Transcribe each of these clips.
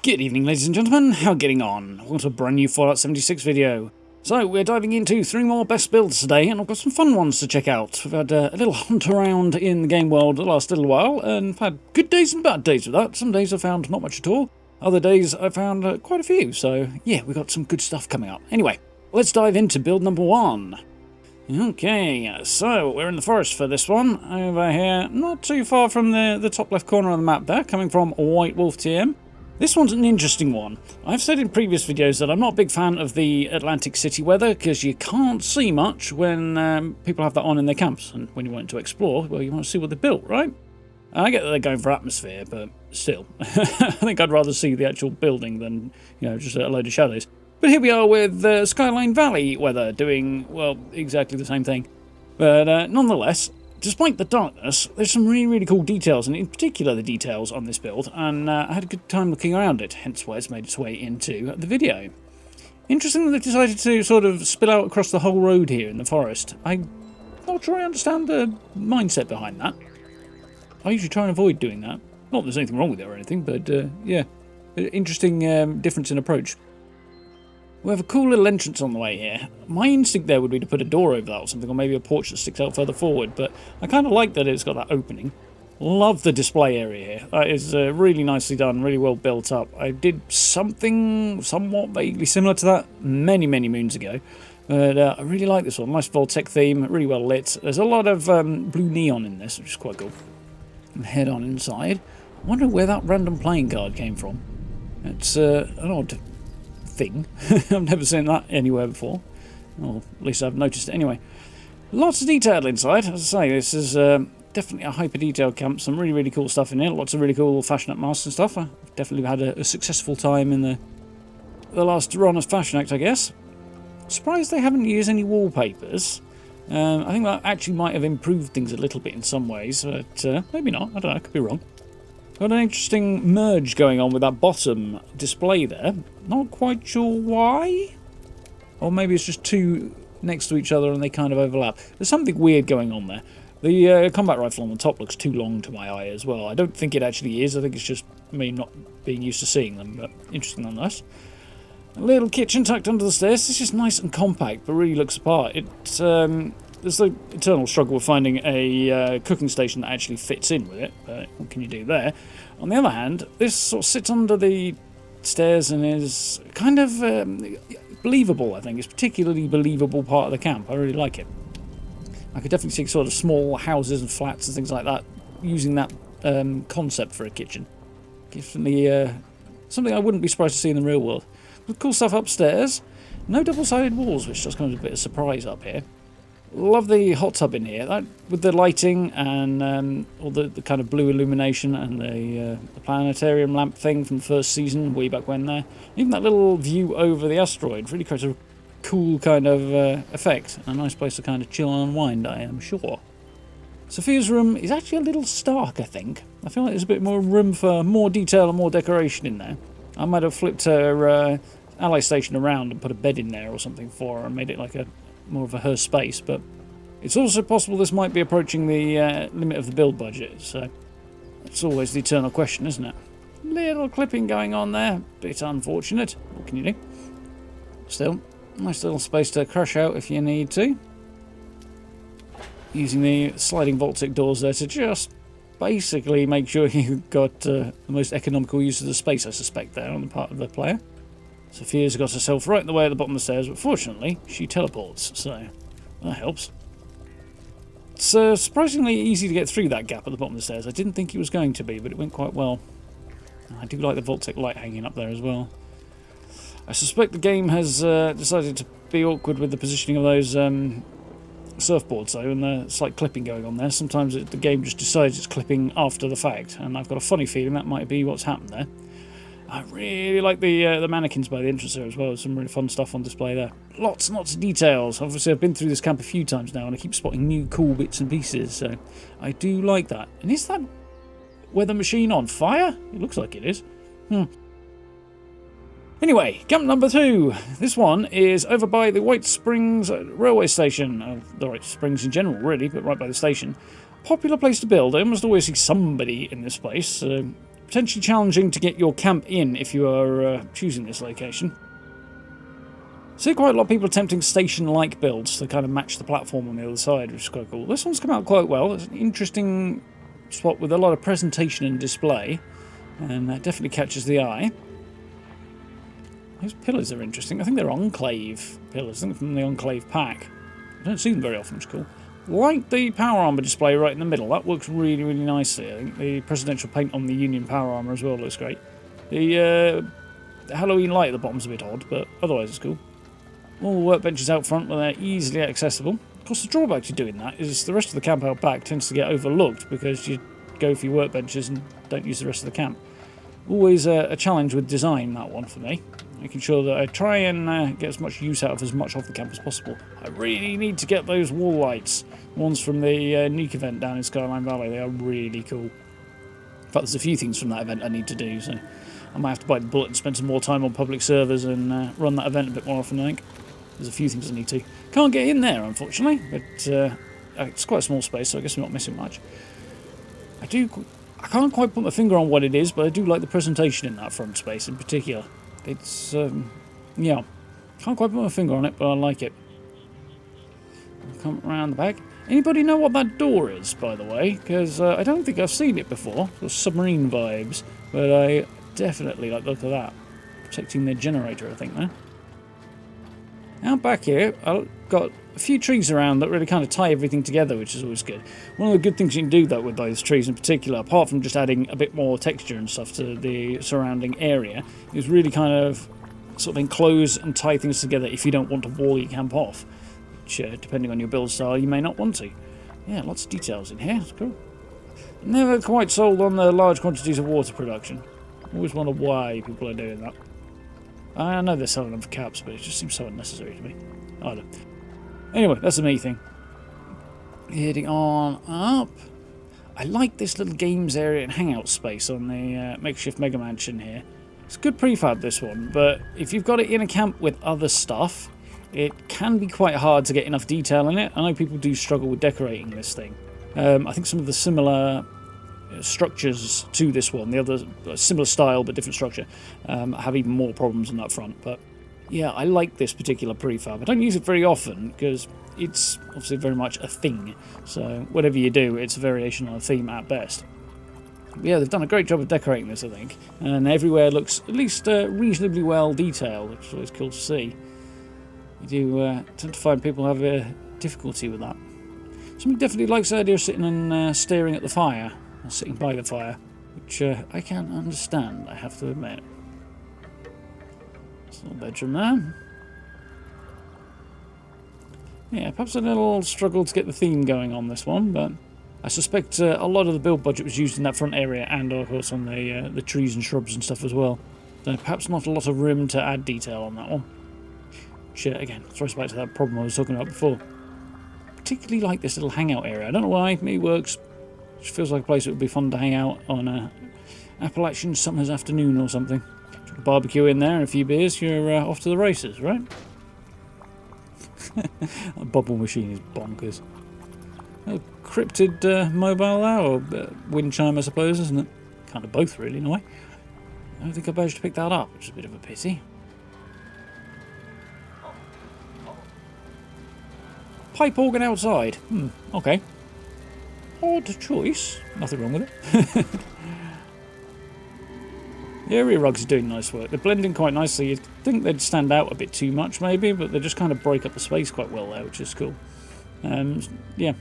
Good evening, ladies and gentlemen. How are getting on? What a brand new Fallout 76 video. So, we're diving into 3 more best builds today, and I've got some fun ones to check out. We've had a little hunt around in the game world the last little while, and I've had good days and bad days with that. Some days I found not much at all. Other days I found quite a few, so yeah, we've got some good stuff coming up. Anyway, let's dive into build number 1. Okay, so we're in the forest for this one. Over here, not too far from the top left corner of the map there, coming from White Wolf TM. This one's an interesting one. I've said in previous videos that I'm not a big fan of the Atlantic City weather because you can't see much when people have that on in their camps, and when you want to explore, well, you want to see what they built, right? I get that they're going for atmosphere, but still, I think I'd rather see the actual building than, you know, just a load of shadows. But here we are with Skyline Valley weather doing, well, exactly the same thing. But nonetheless, despite the darkness, there's some really cool details, and in particular the details on this build, and I had a good time looking around it, hence why it's made its way into the video. Interesting that they've decided to sort of spill out across the whole road here in the forest. I'm not sure I understand the mindset behind that. I usually try and avoid doing that. Not that there's anything wrong with it or anything, but yeah, interesting difference in approach. We have a cool little entrance on the way here. My instinct there would be to put a door over that or something, or maybe a porch that sticks out further forward, but I kind of like that it's got that opening. Love the display area here. That is really nicely done, really well built up. I did something somewhat vaguely similar to that many moons ago, but I really like this one. Nice vault-tec theme, really well lit. There's a lot of blue neon in this, which is quite cool. And head on inside. I wonder where that random playing card came from. It's an odd thing. I've never seen that anywhere before. Or at least I've noticed it anyway. Lots of detail inside. As I say, this is definitely a hyper-detailed camp. Some really cool stuff in here. Lots of really cool Fashion Act masks and stuff. I've definitely had a successful time in the last run of Fashion Act, I guess. Surprised they haven't used any wallpapers. I think that actually might have improved things a little bit in some ways, but maybe not. I don't know. I could be wrong. Got an interesting merge going on with that bottom display there. Not quite sure why. Or maybe it's just two next to each other and they kind of overlap. There's something weird going on there. The combat rifle on the top looks too long to my eye as well. I don't think it actually is. I think it's just me not being used to seeing them, but interesting nonetheless. A little kitchen tucked under the stairs. This is nice and compact, but really looks apart. There's the eternal struggle with finding a cooking station that actually fits in with it, but what can you do there? On the other hand, this sort of sits under the stairs and is kind of believable, I think. It's a particularly believable part of the camp. I really like it. I could definitely see sort of small houses and flats and things like that using that concept for a kitchen. Definitely something I wouldn't be surprised to see in the real world. But cool stuff upstairs. No double-sided walls, which does come as a bit of a surprise up here. Love the hot tub in here, that with the lighting and all the kind of blue illumination and the planetarium lamp thing from the first season, way back when there. Even that little view over the asteroid really creates a cool kind of effect. A nice place to kind of chill and unwind, I am sure. Sophia's room is actually a little stark, I think. I feel like there's a bit more room for more detail and more decoration in there. I might have flipped her ally station around and put a bed in there or something for her and made it like a more of her space, but it's also possible this might be approaching the limit of the build budget, so it's always the eternal question, isn't it? Little clipping going on there, bit unfortunate. What can you do? Still, nice little space to crash out if you need to. Using the sliding vault-tec doors there to just basically make sure you've got the most economical use of the space, I suspect, there on the part of the player. Sophia's got herself right in the way at the bottom of the stairs, but fortunately, she teleports, so that helps. It's surprisingly easy to get through that gap at the bottom of the stairs. I didn't think it was going to be, but it went quite well. I do like the vault-tec light hanging up there as well. I suspect the game has decided to be awkward with the positioning of those surfboards, though, and the slight clipping going on there. Sometimes the game just decides it's clipping after the fact, and I've got a funny feeling that might be what's happened there. I really like the mannequins by the entrance there as well. There's some really fun stuff on display there. Lots and lots of details. Obviously, I've been through this camp a few times now, and I keep spotting new cool bits and pieces, so I do like that. And is that weather machine on fire? It looks like it is. Anyway, camp number 2. This one is over by the Whitesprings railway station. The Whitesprings in general, really, but right by the station. Popular place to build. I almost always see somebody in this place. potentially challenging to get your camp in if you are choosing this location. I see quite a lot of people attempting station-like builds to kind of match the platform on the other side, which is quite cool. This one's come out quite well. It's an interesting spot with a lot of presentation and display, and that definitely catches the eye. Those pillars are interesting. I think they're Enclave pillars. I think from the Enclave pack. I don't see them very often, which is cool. Like the power armor display right in the middle. That works really, really nicely. I think the presidential paint on the Union power armor as well looks great. The Halloween light at the bottom's a bit odd, but otherwise it's cool. All the workbenches out front where they're easily accessible. Of course, the drawback to doing that is the rest of the camp out back tends to get overlooked because you go for your workbenches and don't use the rest of the camp. Always a challenge with design, that one for me. Making sure that I try and get as much use out of as much of the camp as possible. I really need to get those wall lights. Ones from the Nuke event down in Skyline Valley. They are really cool. In fact, there's a few things from that event I need to do, so I might have to bite the bullet and spend some more time on public servers and run that event a bit more often, I think. There's a few things I need to. Can't get in there, unfortunately, but it's quite a small space, so I guess I'm not missing much. I can't quite put my finger on what it is, but I do like the presentation in that front space in particular. It's, yeah, can't quite put my finger on it, but I like it. I'll come around the back. Anybody know what that door is, by the way? Because I don't think I've seen it before. There's submarine vibes, but I definitely like the look of that. Protecting the generator, I think, there. Out back here, I've got a few trees around that really kind of tie everything together, which is always good. One of the good things you can do, though, with those trees in particular, apart from just adding a bit more texture and stuff to the surrounding area, is really kind of sort of enclose and tie things together if you don't want to wall your camp off, which, depending on your build style, you may not want to. Yeah, lots of details in here. It's cool. Never quite sold on the large quantities of water production. Always wonder why people are doing that. I know they're selling them for caps, but it just seems so unnecessary to me. I don't know. Anyway, that's a me thing. Heading on up. I like this little games area and hangout space on the makeshift Mega Mansion here. It's a good prefab, this one, but if you've got it in a camp with other stuff, it can be quite hard to get enough detail in it. I know people do struggle with decorating this thing. I think some of the similar structures to this one, the other similar style but different structure, have even more problems on that front. But yeah, I like this particular prefab. I don't use it very often because it's obviously very much a thing, so whatever you do, it's a variation on a theme at best. But yeah, they've done a great job of decorating this, I think, and everywhere looks at least reasonably well detailed, which is always cool to see. You do tend to find people have difficulty with that. Somebody definitely likes the idea of sitting and staring at the fire, or sitting by the fire, which I can't understand, I have to admit. There's a little bedroom there. Yeah, perhaps a little struggle to get the theme going on this one, but I suspect a lot of the build budget was used in that front area and, of course, on the trees and shrubs and stuff as well. So perhaps not a lot of room to add detail on that one. Which, again, throws back to that problem I was talking about before. Particularly like this little hangout area. I don't know why, maybe it works. It feels like a place that would be fun to hang out on a Appalachian summer's afternoon or something. Chuck a barbecue in there and a few beers, you're off to the races, right? That bubble machine is bonkers. A cryptid mobile there, or wind chime, I suppose, isn't it? Kind of both, really, in a way. I don't think I managed to pick that up, which is a bit of a pity. Pipe organ outside. Okay. Odd choice. Nothing wrong with it. The area rugs are doing nice work. They're blending quite nicely. You'd think they'd stand out a bit too much, maybe, but they just kind of break up the space quite well there, which is cool. Yeah.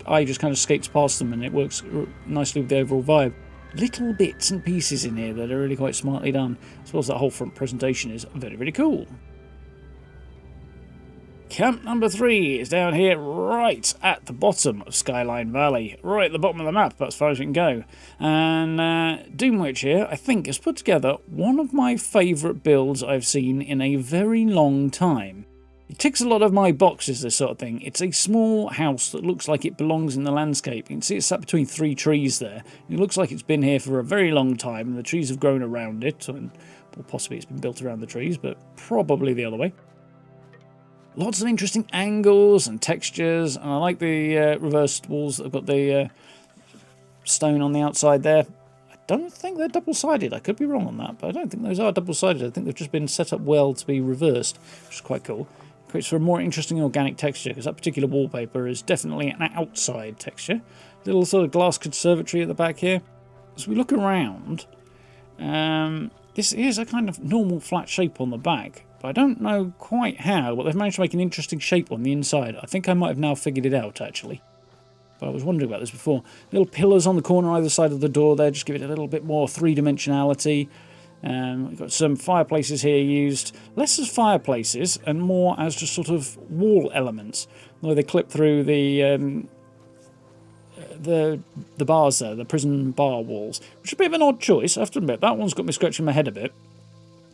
Eye just kind of skates past them, and it works nicely with the overall vibe. Little bits and pieces in here that are really quite smartly done. I suppose that whole front presentation is very, very cool. Camp number 3 is down here right at the bottom of Skyline Valley. Right at the bottom of the map, about as far as you can go. And Doomwitch here, I think, has put together one of my favourite builds I've seen in a very long time. It ticks a lot of my boxes, this sort of thing. It's a small house that looks like it belongs in the landscape. You can see it's sat between 3 trees there. It looks like it's been here for a very long time, and the trees have grown around it. And, well, possibly it's been built around the trees, but probably the other way. Lots of interesting angles and textures, and I like the reversed walls that have got the stone on the outside there. I don't think they're double-sided. I could be wrong on that, but I don't think those are double-sided. I think they've just been set up well to be reversed, which is quite cool. Creates for a more interesting organic texture, because that particular wallpaper is definitely an outside texture. Little sort of glass conservatory at the back here. As we look around, this is a kind of normal flat shape on the back, but I don't know quite how, but they've managed to make an interesting shape on the inside. I think I might have now figured it out, actually. But I was wondering about this before. Little pillars on the corner either side of the door there, just give it a little bit more three-dimensionality. We've got some fireplaces here used, less as fireplaces and more as just sort of wall elements, where they clip through the bars there, the prison bar walls, which is a bit of an odd choice, I have to admit. That one's got me scratching my head a bit.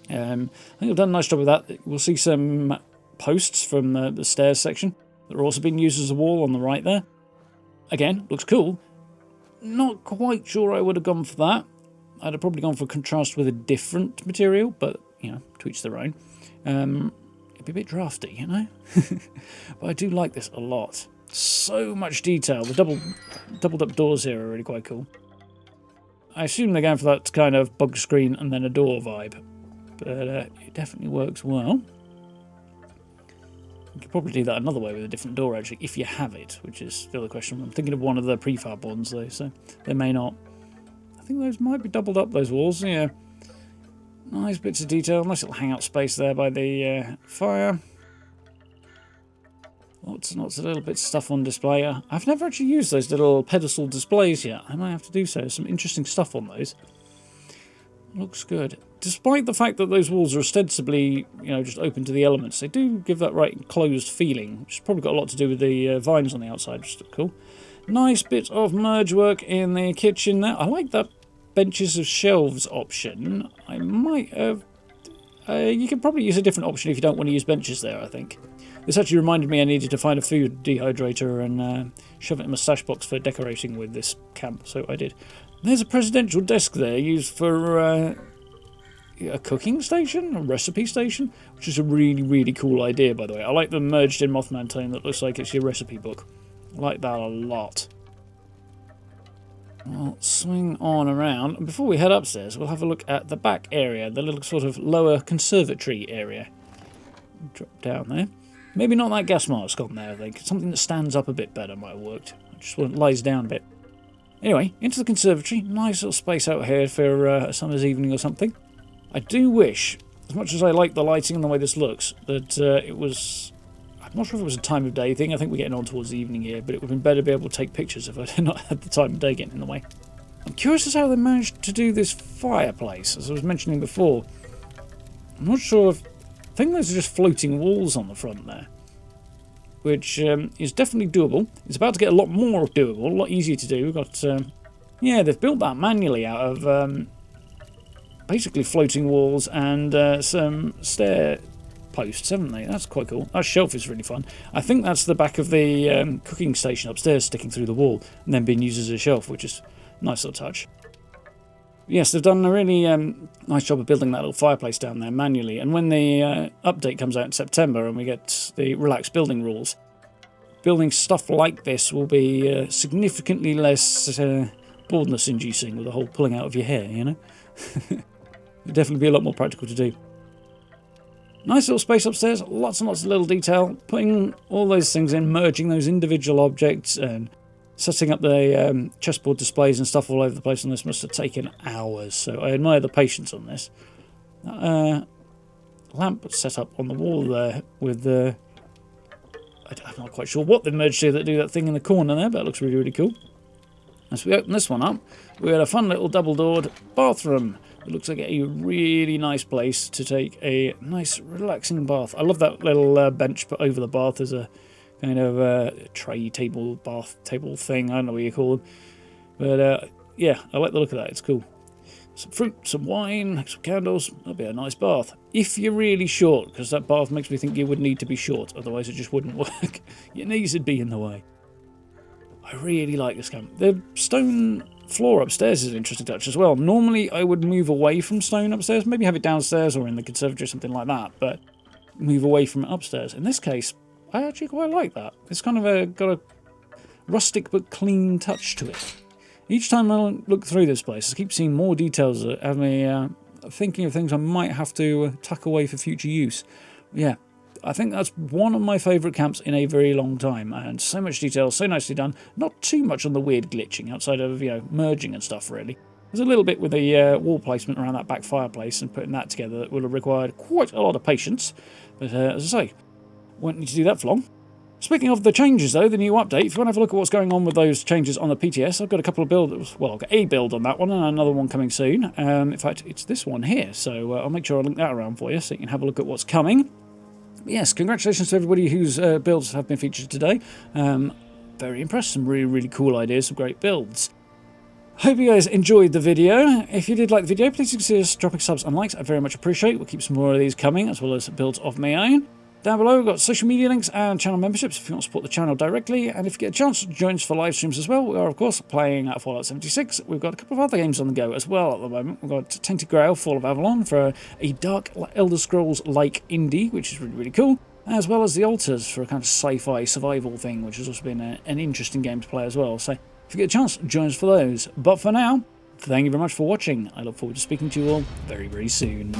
I think I've done a nice job with that. We'll see some posts from the stairs section that are also being used as a wall on the right there. Again, looks cool. Not quite sure I would have gone for that. I'd have probably gone for contrast with a different material, but, you know, to each their own. It'd be a bit drafty, you know? But I do like this a lot. So much detail. The doubled up doors here are really quite cool. I assume they're going for that kind of bug screen and then a door vibe. But it definitely works well. You could probably do that another way with a different door, actually, if you have it, which is the other question. I'm thinking of one of the prefab ones, though, so they may not. I think those might be doubled up, those walls, yeah. Nice bits of detail, nice little hangout space there by the fire. Lots and lots of little bits of stuff on display. I've never actually used those little pedestal displays yet. I might have to do so. There's some interesting stuff on those. Looks good. Despite the fact that those walls are ostensibly, you know, just open to the elements, they do give that right enclosed feeling, which has probably got a lot to do with the vines on the outside, which is cool. Nice bit of merge work in the kitchen there. I like that benches of shelves option. I might have... you can probably use a different option if you don't want to use benches there, I think. This actually reminded me I needed to find a food dehydrator and shove it in my stash box for decorating with this camp, so I did. There's a presidential desk there used for a cooking station, a recipe station, which is a really, really cool idea, by the way. I like the merged in Mothman tone that looks like it's your recipe book. I like that a lot. I'll swing on around, and before we head upstairs, we'll have a look at the back area, the little sort of lower conservatory area. Drop down there. Maybe not that gas mask on there, I think. Something that stands up a bit better might have worked. Just lies down a bit. Anyway, into the conservatory. Nice little space out here for a summer's evening or something. I do wish, as much as I like the lighting and the way this looks, that it was... I'm not sure if it was a time of day thing. I think we're getting on towards the evening here, but it would have been better to be able to take pictures if I'd not had the time of day getting in the way. I'm curious as to how they managed to do this fireplace, as I was mentioning before. I'm not sure if... I think those are just floating walls on the front there, which is definitely doable. It's about to get a lot more doable, a lot easier to do. We've got... yeah, they've built that manually out of basically floating walls and some stair posts, haven't they? That's quite cool. That shelf is really fun. I think that's the back of the cooking station upstairs sticking through the wall and then being used as a shelf, which is a nice little touch. Yes, they've done a really nice job of building that little fireplace down there manually, and when the update comes out in September and we get the relaxed building rules, building stuff like this will be significantly less baldness inducing with the whole pulling out of your hair, you know? It'll definitely be a lot more practical to do. Nice little space upstairs, lots and lots of little detail, putting all those things in, merging those individual objects and setting up the chessboard displays and stuff all over the place on this must have taken hours, so I admire the patience on this. Lamp set up on the wall there with the... I'm not quite sure what they've merged here that do that thing in the corner there, but it looks really, really cool. As we open this one up, we got a fun little double-doored bathroom. It looks like a really nice place to take a nice, relaxing bath. I love that little bench put over the bath as a kind of tray table, bath table thing. I don't know what you call them. But yeah, I like the look of that. It's cool. Some fruit, some wine, some candles. That'll be a nice bath. If you're really short, because that bath makes me think you would need to be short. Otherwise it just wouldn't work. Your knees would be in the way. I really like this camp. The stone floor upstairs is an interesting touch as well. Normally I would move away from stone upstairs. Maybe have it downstairs or in the conservatory or something like that. But move away from it upstairs. In this case, I actually quite like that. It's kind of got a rustic but clean touch to it. Each time I look through this place, I keep seeing more details that have me thinking of things I might have to tuck away for future use. Yeah, I think that's one of my favourite camps in a very long time, and so much detail, so nicely done. Not too much on the weird glitching outside of, merging and stuff, really. There's a little bit with the wall placement around that back fireplace and putting that together that would have required quite a lot of patience, but as I say, won't need to do that for long. Speaking of the changes, though, the new update, if you want to have a look at what's going on with those changes on the PTS, I've got a couple of builds. Well, I've got a build on that one and another one coming soon. In fact, it's this one here, so I'll make sure I link that around for you so you can have a look at what's coming. But yes, congratulations to everybody whose builds have been featured today. Very impressed. Some really, really cool ideas, some great builds. Hope you guys enjoyed the video. If you did like the video, please consider dropping subs and likes. I very much appreciate it. We'll keep some more of these coming, as well as builds of my own. Down below, we've got social media links and channel memberships if you want to support the channel directly. And if you get a chance, join us for live streams as well. We are, of course, playing Fallout 76. We've got a couple of other games on the go as well at the moment. We've got Tainted Grail, Fall of Avalon for a dark Elder Scrolls-like indie, which is really, really cool. As well as The Altars for a kind of sci-fi survival thing, which has also been an interesting game to play as well. So if you get a chance, join us for those. But for now, thank you very much for watching. I look forward to speaking to you all very, very soon.